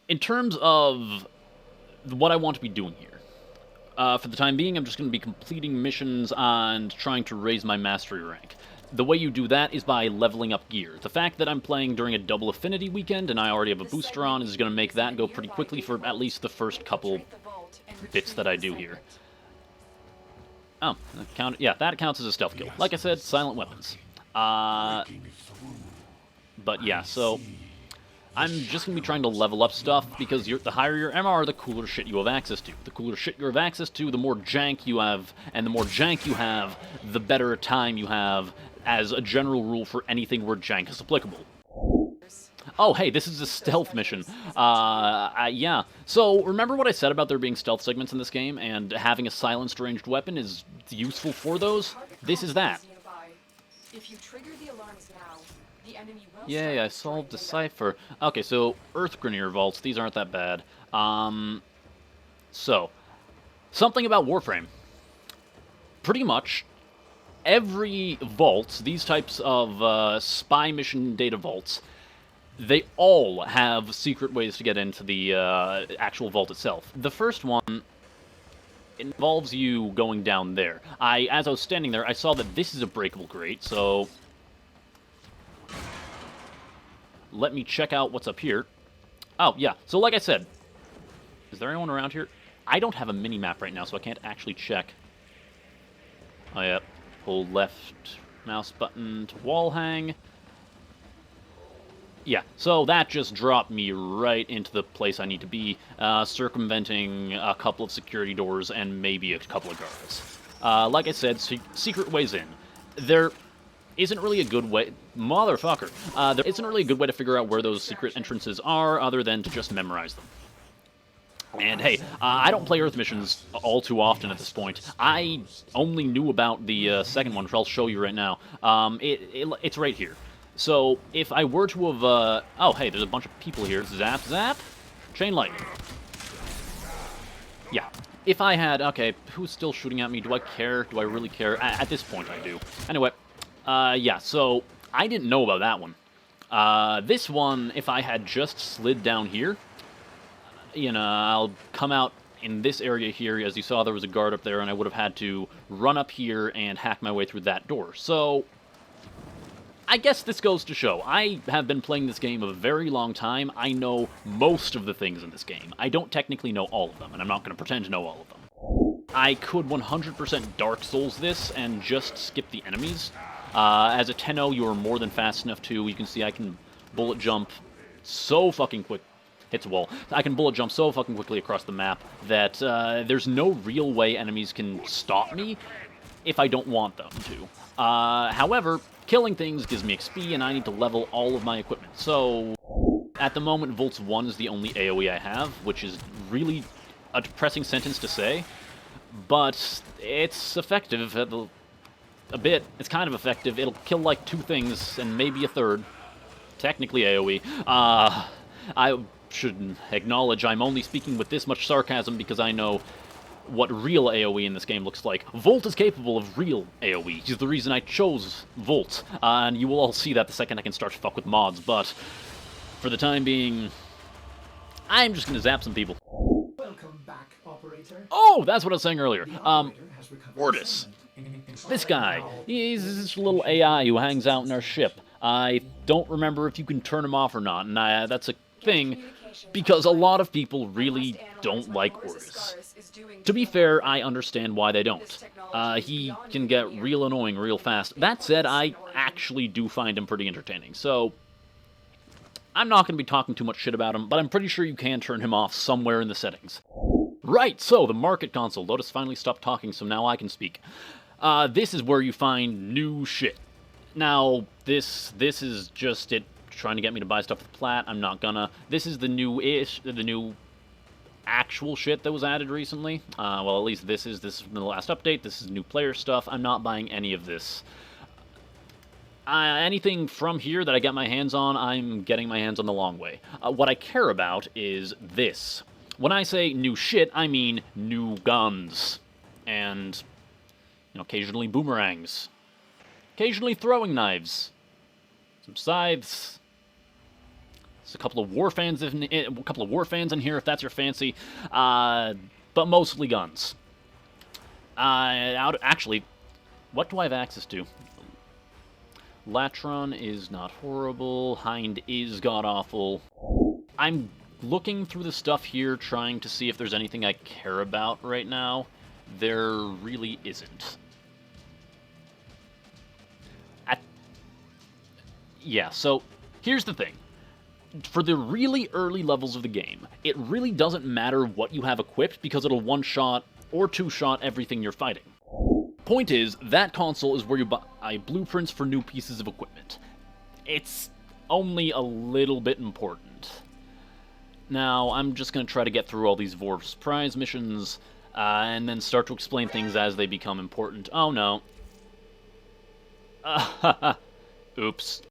in terms of what I want to be doing here, for the time being, I'm just going to be completing missions and trying to raise my mastery rank. The way you do that is by leveling up gear. The fact that I'm playing during a double affinity weekend and I already have a booster on is going to make that go pretty quickly for at least the first couple bits that I do here. Oh, yeah, that counts as a stealth kill. Like I said, silent weapons. But yeah, so I'm just going to be trying to level up stuff, because the higher your MR, the cooler shit you have access to. The cooler shit you have access to, the more jank you have, and the more jank you have, the better time you have, as a general rule for anything where jank is applicable. Oh, hey, this is a stealth mission. Yeah. So, remember what I said about there being stealth segments in this game, and having a silenced ranged weapon is useful for those? This is that. Yay, I solved the cipher. Okay, so Earth Grenier vaults, these aren't that bad. So, something about Warframe. Pretty much every vault, these types of spy mission data vaults, they all have secret ways to get into the actual vault itself. The first one involves you going down there. As I was standing there, I saw that this is a breakable grate, so let me check out what's up here. Oh, yeah. So like I said, is there anyone around here? I don't have a mini-map right now, so I can't actually check. Oh, yeah. Hold left mouse button to wall hang. Yeah, so that just dropped me right into the place I need to be, circumventing a couple of security doors and maybe a couple of guards. Like I said, secret ways in. There isn't really a good way... Motherfucker! There isn't really a good way to figure out where those secret entrances are, other than to just memorize them. And hey, I don't play Earth missions all too often at this point. I only knew about the second one, which I'll show you right now. It's right here. So, if I were to have... oh, hey, there's a bunch of people here. Zap, zap. Chain lightning. Yeah. If I had... Okay, who's still shooting at me? Do I care? Do I really care? At this point, I do. Anyway, yeah, so I didn't know about that one. This one, if I had just slid down here, you know, I'll come out in this area here. As you saw, there was a guard up there, and I would have had to run up here and hack my way through that door. So I guess this goes to show, I have been playing this game a very long time. I know most of the things in this game. I don't technically know all of them, and I'm not going to pretend to know all of them. I could 100% Dark Souls this and just skip the enemies. As a 10-0, you are more than fast enough to. You can see I can bullet jump so fucking quick. Hits a wall. I can bullet jump so fucking quickly across the map that there's no real way enemies can stop me if I don't want them to. However, killing things gives me XP, and I need to level all of my equipment. So, at the moment, Volts 1 is the only AoE I have, which is really a depressing sentence to say, but it's effective a bit. It's kind of effective. It'll kill like 2 things, and maybe a third. Technically AoE. I should acknowledge I'm only speaking with this much sarcasm because I know what real AoE in this game looks like. Volt is capable of real AoE. He's the reason I chose Volt, and you will all see that the second I can start to fuck with mods, but for the time being, I'm just gonna zap some people. Welcome back, operator. Oh, that's what I was saying earlier. Ordis. This guy, he's this little AI who hangs out in our ship. I don't remember if you can turn him off or not, and that's a thing, because a lot of people really don't like Ordis. To be fair, I understand why they don't. He can get real annoying real fast. That said, I actually do find him pretty entertaining, so I'm not going to be talking too much shit about him, but I'm pretty sure you can turn him off somewhere in the settings. Right, so the market console. Lotus finally stopped talking, so now I can speak. This is where you find new shit. Now, this is just it trying to get me to buy stuff with Plat. I'm not gonna. This is the new actual shit that was added recently. Well, at least this is from the last update. This is new player stuff. I'm not buying any of this. Anything from here that I get my hands on, I'm getting my hands on the long way. What I care about is this. When I say new shit, I mean new guns. And, you know, occasionally boomerangs. Occasionally throwing knives. Some scythes. There's a couple of Warfans in here if that's your fancy, but mostly guns. Actually, what do I have access to? Latron is not horrible. Hind is god-awful. I'm looking through the stuff here, trying to see if there's anything I care about right now. There really isn't. Yeah, so here's the thing. For the really early levels of the game, it really doesn't matter what you have equipped because it'll one-shot or two-shot everything you're fighting. Point is, that console is where you buy blueprints for new pieces of equipment. It's only a little bit important. Now, I'm just going to try to get through all these Vor's prize missions, and then start to explain things as they become important. Oh no. Oops.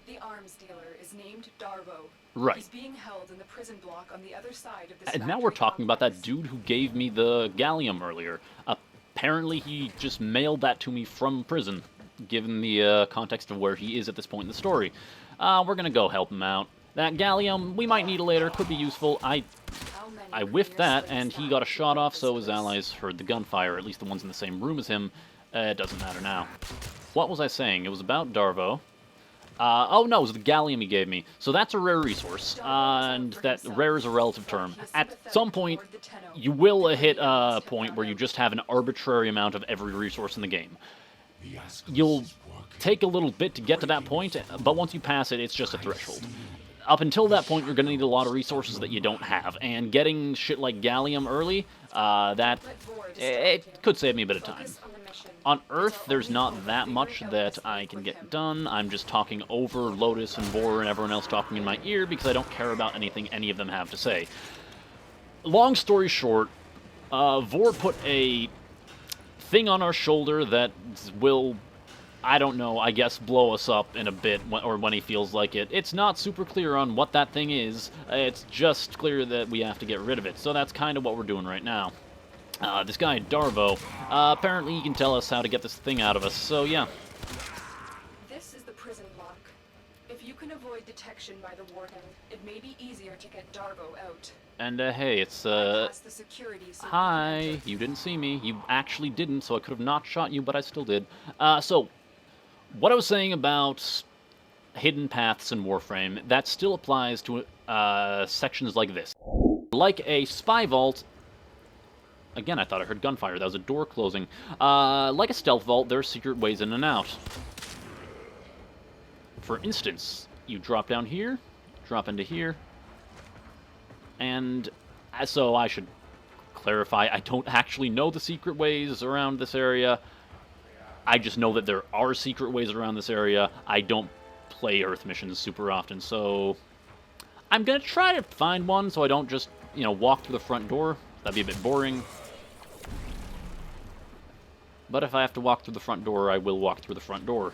The arms dealer is named Darvo. Right. He's being held in the prison block on the other side of this And now we're talking about that complex. dude who gave me the gallium earlier. Apparently he just mailed that to me from prison, given the context of where he is at this point in the story. We're gonna go help him out. That gallium, we might need it later, could be useful. I whiffed that, and he got a shot off, so his allies heard the gunfire, at least the ones in the same room as him. It doesn't matter now. What was I saying? It was about Darvo. Oh no, it was the gallium he gave me. So that's a rare resource, and that rare is a relative term. At some point, you will hit a point where you just have an arbitrary amount of every resource in the game. You'll take a little bit to get to that point, but once you pass it, it's just a threshold. Up until that point, you're going to need a lot of resources that you don't have, and getting shit like gallium early, it could save me a bit of time. On Earth, there's not that much that I can get done. I'm just talking over Lotus and Vor and everyone else talking in my ear because I don't care about anything any of them have to say. Long story short, Vor put a thing on our shoulder that will, I don't know, I guess blow us up in a bit, or when he feels like it. It's not super clear on what that thing is. It's just clear that we have to get rid of it. So that's kind of what we're doing right now. This guy, Darvo, apparently he can tell us how to get this thing out of us, so yeah. This is the prison block. If you can avoid detection by the warden, it may be easier to get Darvo out. And, hey, it's, Bypass the security so we can hi, enter. you didn't see me. You actually didn't, so I could have not shot you, but I still did. So, what I was saying about hidden paths in Warframe, that still applies to, sections like this. Like a spy vault. Again, I thought I heard gunfire. That was a door closing. Like a stealth vault, there are secret ways in and out. For instance, you drop down here, drop into here, and so I should clarify, I don't actually know the secret ways around this area. I just know that there are secret ways around this area. I don't play Earth missions super often, so I'm gonna try to find one so I don't just, you know, walk through the front door. That'd be a bit boring. But if I have to walk through the front door, I will walk through the front door.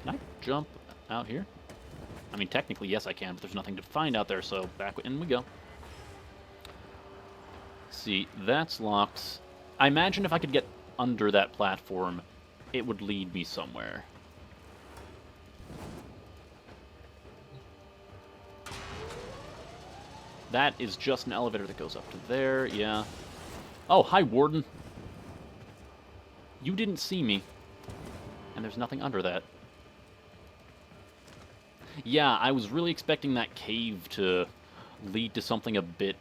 Can I jump out here? I mean, technically, yes, I can, but there's nothing to find out there, so back in we go. See, that's locked. I imagine if I could get under that platform, it would lead me somewhere. That is just an elevator that goes up to there, yeah. Oh, hi, Warden. You didn't see me. And there's nothing under that. Yeah, I was really expecting that cave to lead to something a bit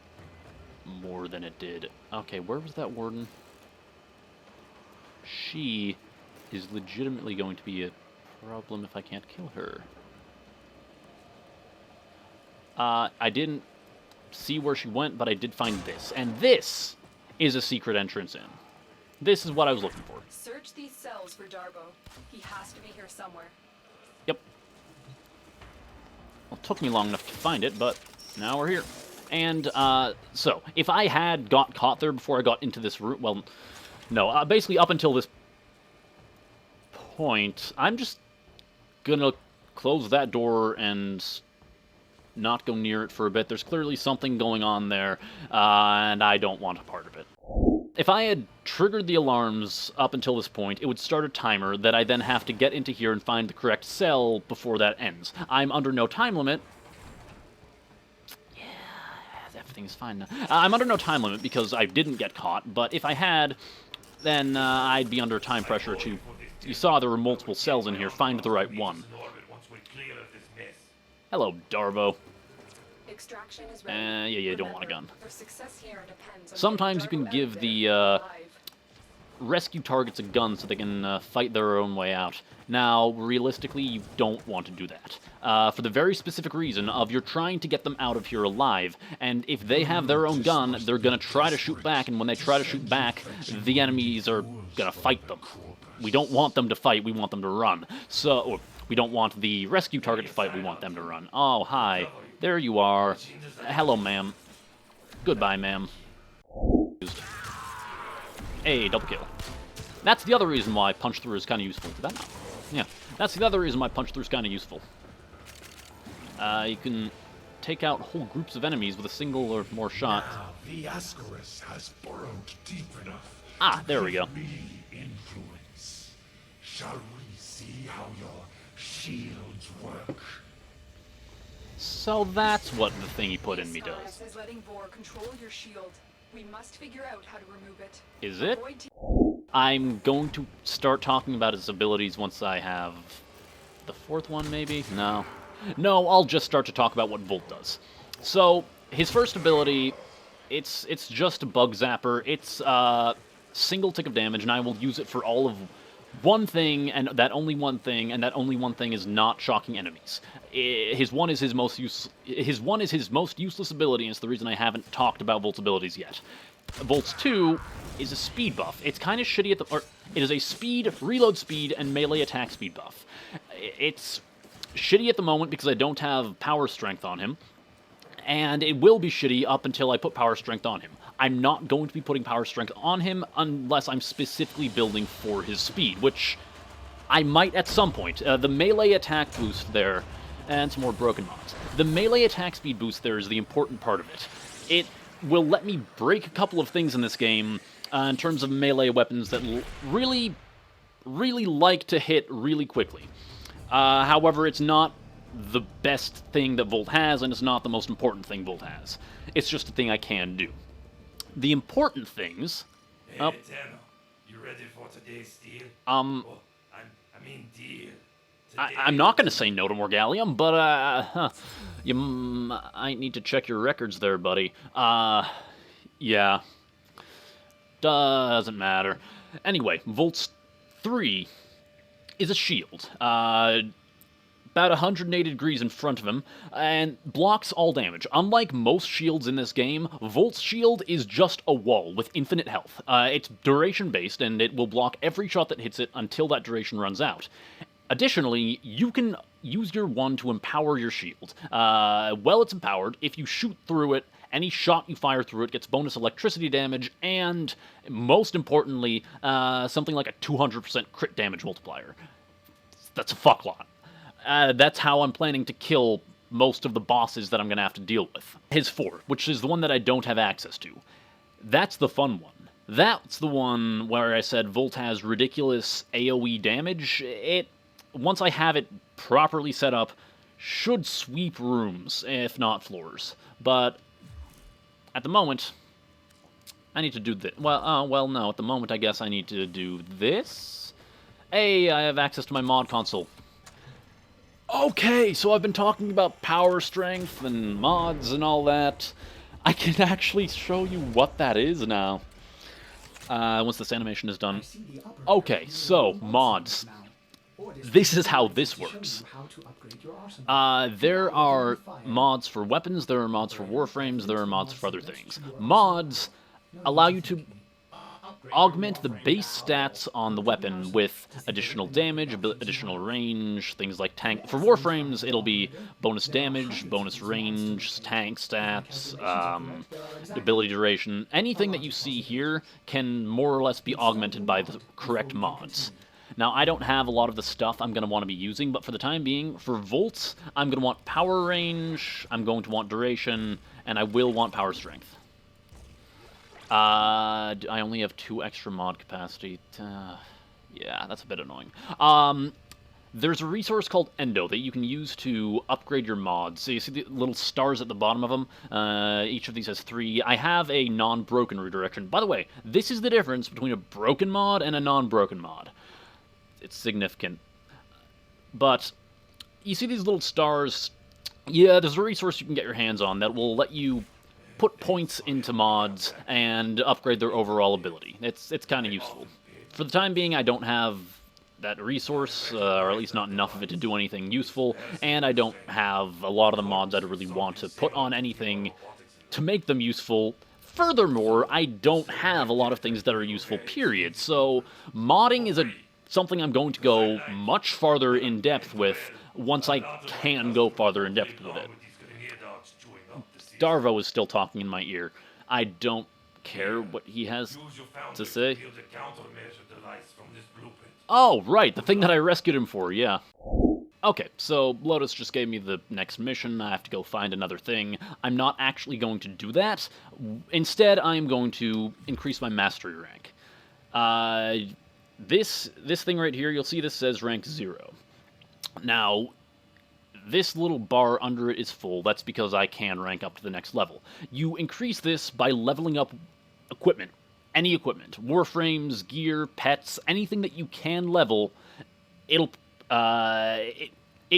more than it did. Okay, where was that Warden? She is legitimately going to be a problem if I can't kill her. I didn't see where she went, but I did find this. And this is a secret entrance in. This is what I was looking for. Search these cells for Darvo. He has to be here somewhere. Yep. Well, it took me long enough to find it, but now we're here. And, so, if I had got caught there before I got into this room, well, no, basically up until this point, I'm just gonna close that door and not go near it for a bit. There's clearly something going on there, and I don't want a part of it. If I had triggered the alarms up until this point, it would start a timer that I then have to get into here and find the correct cell before that ends. I'm under no time limit, everything's fine now. I'm under no time limit because I didn't get caught, but if I had, then I'd be under time pressure too. You saw there were multiple cells in here. Find the right one. Hello, Darvo. Extraction is ready. Yeah, you don't want a gun. Their success here depends on Sometimes you getting can Dargo give out the there alive. rescue targets a gun so they can fight their own way out. Now, realistically, you don't want to do that. For the very specific reason of you're trying to get them out of here alive, and if they have their own gun, they're going to try to shoot back, and when they try to shoot back, the enemies are going to fight them. We don't want them to fight, we want them to run. So, or we don't want the rescue target to fight, we want them to run. Oh, hi. There you are. Hello, ma'am. Goodbye, ma'am. Hey, double kill. That's the other reason why punch through is kind of useful. Did that not? Yeah, that's the other reason why punch through is kind of useful. You can take out whole groups of enemies with a single or more shot. Now the Ascaris has burrowed deep enough. Ah, there we go. to give me influence. Shall we see how your shields work? So that's what the thing he put in me does. Science is letting Vor control your shield. We must figure out how to remove it. Is it? Avoid I'm going to start talking about his abilities once I have the fourth one, maybe? No. No, I'll just start to talk about what Volt does. So, his first ability, it's just a bug zapper. It's single tick of damage, and I will use it for all of one thing, and that only one thing, and that only one thing is not shocking enemies. His one is his most useless ability, and it's the reason I haven't talked about Volt's abilities yet. Volt's 2 is a speed buff. It's kind of shitty at the... Or, it is a speed, reload speed, and melee attack speed buff. It's shitty at the moment because I don't have power strength on him, and it will be shitty up until I put power strength on him. I'm not going to be putting power strength on him unless I'm specifically building for his speed, which I might at some point. The melee attack boost there, and some more broken mods. The melee attack speed boost there is the important part of it. It will let me break a couple of things in this game in terms of melee weapons that really like to hit really quickly. However, it's not the best thing that Volt has, and it's not the most important thing Volt has. It's just a thing I can do. The important things... Hey, Eterno, you ready for today's deal? I mean deal. I'm not going to say no to Morgalium, but, you might need to check your records there, buddy. Yeah. Doesn't matter. Anyway, Volt's 3 is a shield. About 180 degrees in front of him, and blocks all damage. Unlike most shields in this game, Volt's shield is just a wall with infinite health. It's duration-based, and it will block every shot that hits it until that duration runs out. Additionally, you can use your one to empower your shield. While it's empowered, if you shoot through it, any shot you fire through it gets bonus electricity damage, and, most importantly, something like a 200% crit damage multiplier. That's a fuck lot. That's how I'm planning to kill most of the bosses that I'm going to have to deal with. His 4, which is the one that I don't have access to. That's the fun one. That's the one where I said Volt has ridiculous AoE damage. Once I have it properly set up, should sweep rooms, if not floors. But at the moment, I need to do this. Well, no. At the moment, I guess I need to do this. Hey, I have access to my mod console. Okay, so I've been talking about power strength and mods and all that. I can actually show you what that is now. Once this animation is done. Okay, so, mods. This is how this works. There are mods for weapons, there are mods for Warframes, there are mods for other things. Mods allow you to augment the base stats on the weapon with additional damage, additional range, things like tank. For Warframes, it'll be bonus damage, bonus range, tank stats, ability duration. Anything that you see here can more or less be augmented by the correct mods. Now, I don't have a lot of the stuff I'm going to want to be using, but for the time being, for Volts, I'm going to want power range, I'm going to want duration, and I will want power strength. I only have 2 extra mod capacity. Yeah, that's a bit annoying. there's a resource called Endo that you can use to upgrade your mods. So you see the little stars at the bottom of them? Each of these has 3. I have a non-broken redirection. By the way, this is the difference between a broken mod and a non-broken mod. It's significant. But you see these little stars? Yeah, there's a resource you can get your hands on that will let you put points into mods and upgrade their overall ability. It's kind of useful. For the time being, I don't have that resource, or at least not enough of it to do anything useful, and I don't have a lot of the mods I'd really want to put on anything to make them useful. Furthermore, I don't have a lot of things that are useful, period, so modding is something I'm going to go much farther in depth with once I can go farther in depth with it. Darvo is still talking in my ear. I don't care what he has to say. Oh, right, the thing that I rescued him for, yeah. Okay, so Lotus just gave me the next mission. I have to go find another thing. I'm not actually going to do that. Instead, I'm going to increase my mastery rank. This thing right here, you'll see this says rank 0. Now, this little bar under it is full. That's because I can rank up to the next level. You increase this by leveling up equipment. Any equipment. Warframes, gear, pets, anything that you can level, it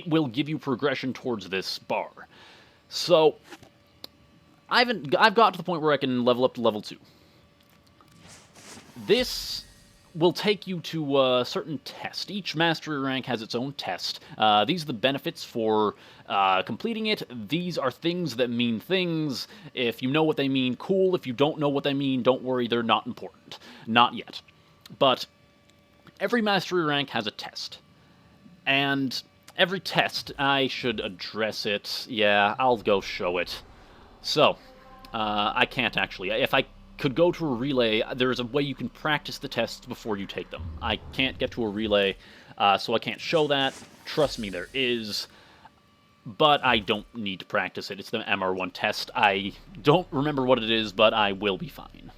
will give you progression towards this bar. So, I've got to the point where I can level up to level 2. This will take you to a certain test. Each mastery rank has its own test. These are the benefits for completing it. These are things that mean things. If you know what they mean, cool. If you don't know what they mean, don't worry, they're not important. Not yet. But every mastery rank has a test. And every test, I should address it. Yeah, I'll go show it. So, I can't actually. If I could go to a relay, there's a way you can practice the tests before you take them. I can't get to a relay, so I can't show that. Trust me, there is. But I don't need to practice it. It's the MR1 test. I don't remember what it is, but I will be fine.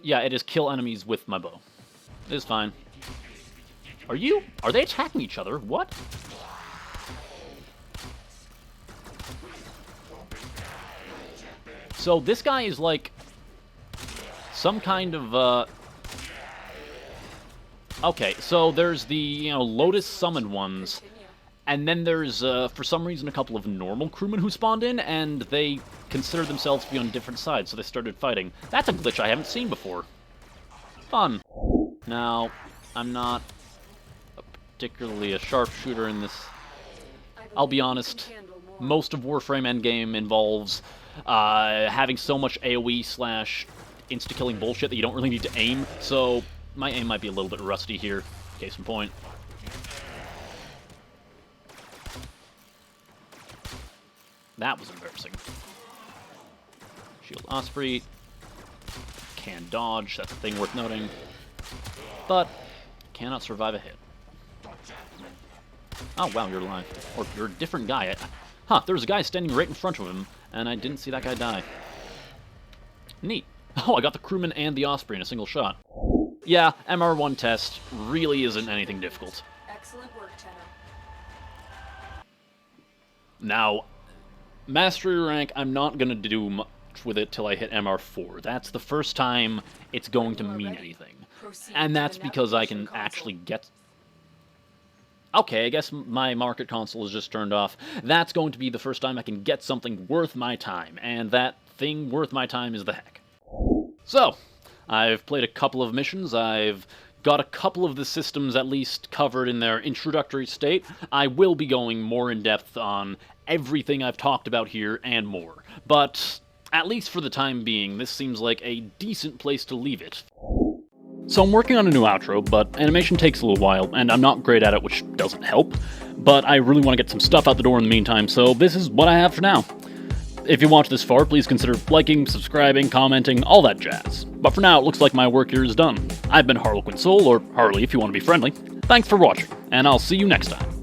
Yeah, it is kill enemies with my bow. It is fine. Are they attacking each other? What? So this guy is like some kind of, okay, so there's the, Lotus summoned ones, and then there's, for some reason, a couple of normal crewmen who spawned in, and they consider themselves to be on different sides, so they started fighting. That's a glitch I haven't seen before. Fun. Now, I'm not particularly a sharpshooter in this. I'll be honest, most of Warframe Endgame involves having so much AoE / insta-killing bullshit that you don't really need to aim, so my aim might be a little bit rusty here. Case in point. That was embarrassing. Shield Osprey. Can dodge, that's a thing worth noting. But cannot survive a hit. Oh, wow, you're alive. Or you're a different guy. Huh, there was a guy standing right in front of him, and I didn't see that guy die. Neat. Oh, I got the crewman and the Osprey in a single shot. Yeah, MR1 test really isn't anything difficult. Excellent work, Tenno. Now, Mastery rank, I'm not going to do much with it till I hit MR4. That's the first time it's going to mean anything. And that's because I can actually get... Okay, I guess my market console is just turned off. That's going to be the first time I can get something worth my time, and that thing worth my time is the hack. So, I've played a couple of missions, I've got a couple of the systems at least covered in their introductory state. I will be going more in depth on everything I've talked about here and more. But, at least for the time being, this seems like a decent place to leave it. So I'm working on a new outro, but animation takes a little while, and I'm not great at it, which doesn't help. But I really want to get some stuff out the door in the meantime, so this is what I have for now. If you watched this far, please consider liking, subscribing, commenting, all that jazz. But for now, it looks like my work here is done. I've been Harlequin Soul, or Harley if you want to be friendly. Thanks for watching, and I'll see you next time.